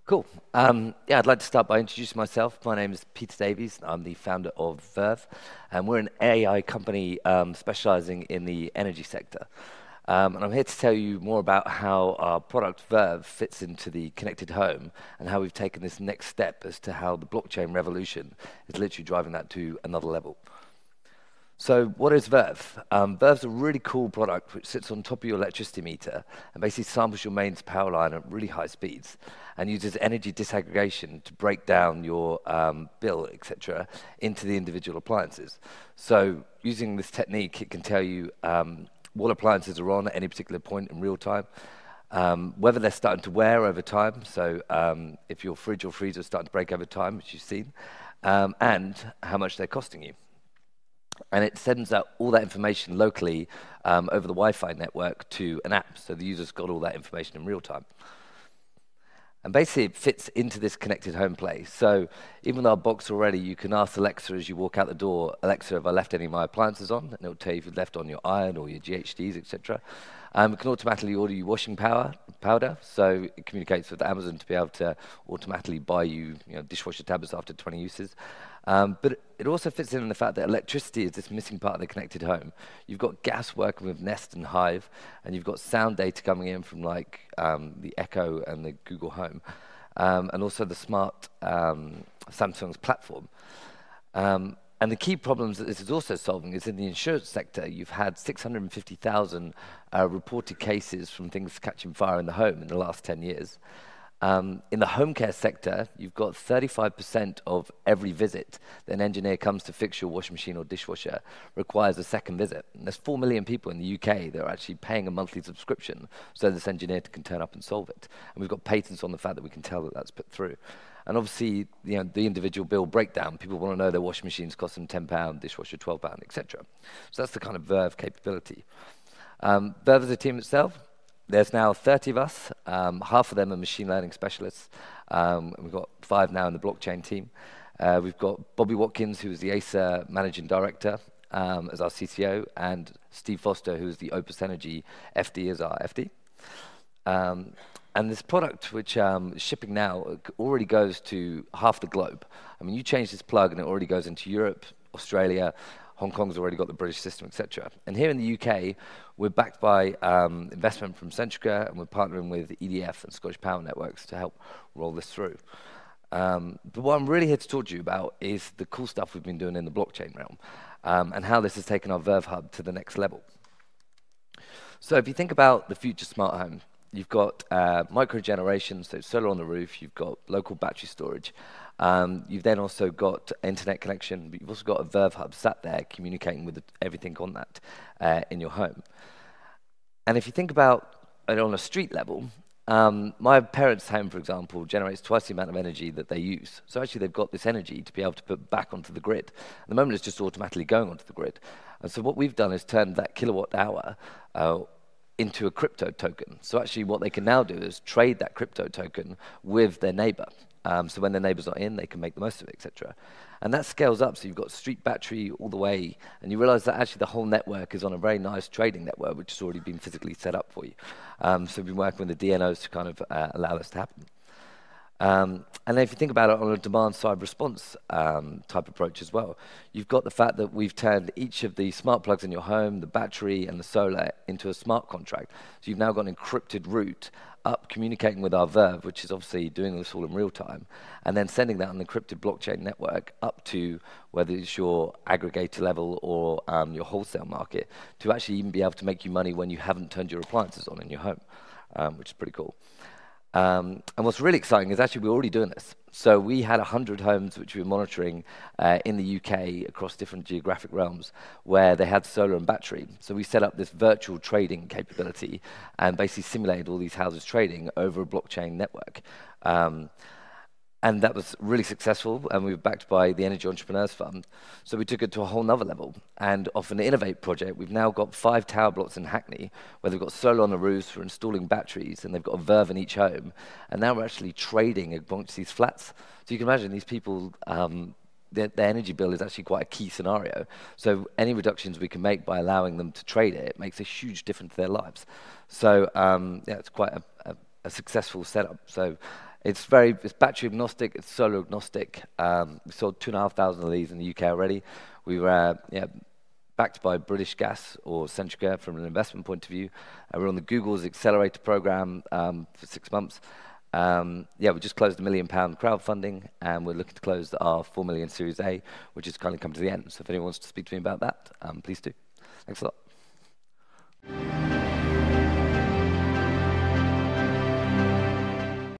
Cool. Yeah, I'd like to start by introducing myself. My name is Peter Davies. I'm the founder of Verve, and we're an AI company specializing in the energy sector. And I'm here to tell you more about how our product Verve fits into the connected home and how we've taken this next step as to how the blockchain revolution is literally driving that to another level. So what is Verve? Verve's a really cool product which sits on top of your electricity meter and basically samples your mains power line at really high speeds and uses energy disaggregation to break down your bill, etc., into the individual appliances. So using this technique, it can tell you what appliances are on at any particular point in real time, whether they're starting to wear over time, so if your fridge or freezer is starting to break over time, which you've seen, and how much they're costing you. And it sends out all that information locally over the Wi-Fi network to an app, so the user's got all that information in real time. And basically, it fits into this connected home place. So even with our box already, you can ask Alexa as you walk out the door, Alexa, have I left any of my appliances on? And it'll tell you if you've left on your iron or your GHDs, etc. It can automatically order you washing powder, so it communicates with Amazon to be able to automatically buy you, dishwasher tablets after 20 uses. But it also fits in the fact that electricity is this missing part of the connected home. You've got gas working with Nest and Hive, and you've got sound data coming in from the Echo and the Google Home, and also the smart Samsung's platform. And the key problems that this is also solving is in the insurance sector. You've had 650,000 reported cases from things catching fire in the home in the last 10 years. In the home care sector, you've got 35% of every visit that an engineer comes to fix your washing machine or dishwasher requires a second visit. And there's 4 million people in the UK that are actually paying a monthly subscription so this engineer can turn up and solve it. And we've got patents on the fact that we can tell that that's put through. And obviously, the individual bill breakdown, people want to know their washing machines cost them £10, dishwasher £12, etc. So that's the kind of Verve capability. Verve as a team itself, there's now 30 of us. Half of them are machine learning specialists. We've got 5 now in the blockchain team. We've got Bobby Watkins, who is the Acer managing director, as our CTO, and Steve Foster, who is the Opus Energy FD, as our FD. And this product, which is shipping now, already goes to half the globe. I mean, you change this plug and it already goes into Europe, Australia, Hong Kong's already got the British system, etc. And here in the UK, we're backed by investment from Centrica, and we're partnering with EDF and Scottish Power Networks to help roll this through. But what I'm really here to talk to you about is the cool stuff we've been doing in the blockchain realm, and how this has taken our Verve Hub to the next level. So if you think about the future smart home, you've got microgeneration, so solar on the roof. You've got local battery storage. You've then also got internet connection, but you've also got a Verve Hub sat there communicating with everything on that in your home. And if you think about it on a street level, my parents' home, for example, generates twice the amount of energy that they use. So actually, they've got this energy to be able to put back onto the grid. At the moment, it's just automatically going onto the grid. And so what we've done is turned that kilowatt hour into a crypto token. So actually what they can now do is trade that crypto token with their neighbor. So when their neighbor's not in, they can make the most of it, etc. And that scales up, so you've got street battery all the way, and you realize that actually the whole network is on a very nice trading network, which has already been physically set up for you. So we've been working with the DNOs to kind of allow this to happen. And then if you think about it on a demand-side response type approach as well, you've got the fact that we've turned each of the smart plugs in your home, the battery and the solar, into a smart contract. So you've now got an encrypted route up communicating with our Verve, which is obviously doing this all in real time, and then sending that on an encrypted blockchain network up to whether it's your aggregator level or your wholesale market to actually even be able to make you money when you haven't turned your appliances on in your home, which is pretty cool. And what's really exciting is actually we're already doing this. So we had 100 homes which we were monitoring in the UK across different geographic realms where they had solar and battery. So we set up this virtual trading capability and basically simulated all these houses trading over a blockchain network. And that was really successful, and we were backed by the Energy Entrepreneurs Fund. So we took it to a whole nother level. And off an Innovate project, we've now got 5 tower blocks in Hackney where they've got solar on the roofs, we're installing batteries, and they've got a Verve in each home. And now we're actually trading amongst these flats. So you can imagine these people, their energy bill is actually quite a key scenario. So any reductions we can make by allowing them to trade it makes a huge difference to their lives. So yeah, it's quite a successful setup. So It's battery agnostic, it's solar agnostic. We sold 2,500 of these in the UK already. We were backed by British Gas or Centrica from an investment point of view. We're on the Google's accelerator program for 6 months. We just closed £1 million crowdfunding, and we're looking to close our 4 million Series A, which has kind of come to the end. So if anyone wants to speak to me about that, please do. Thanks a lot.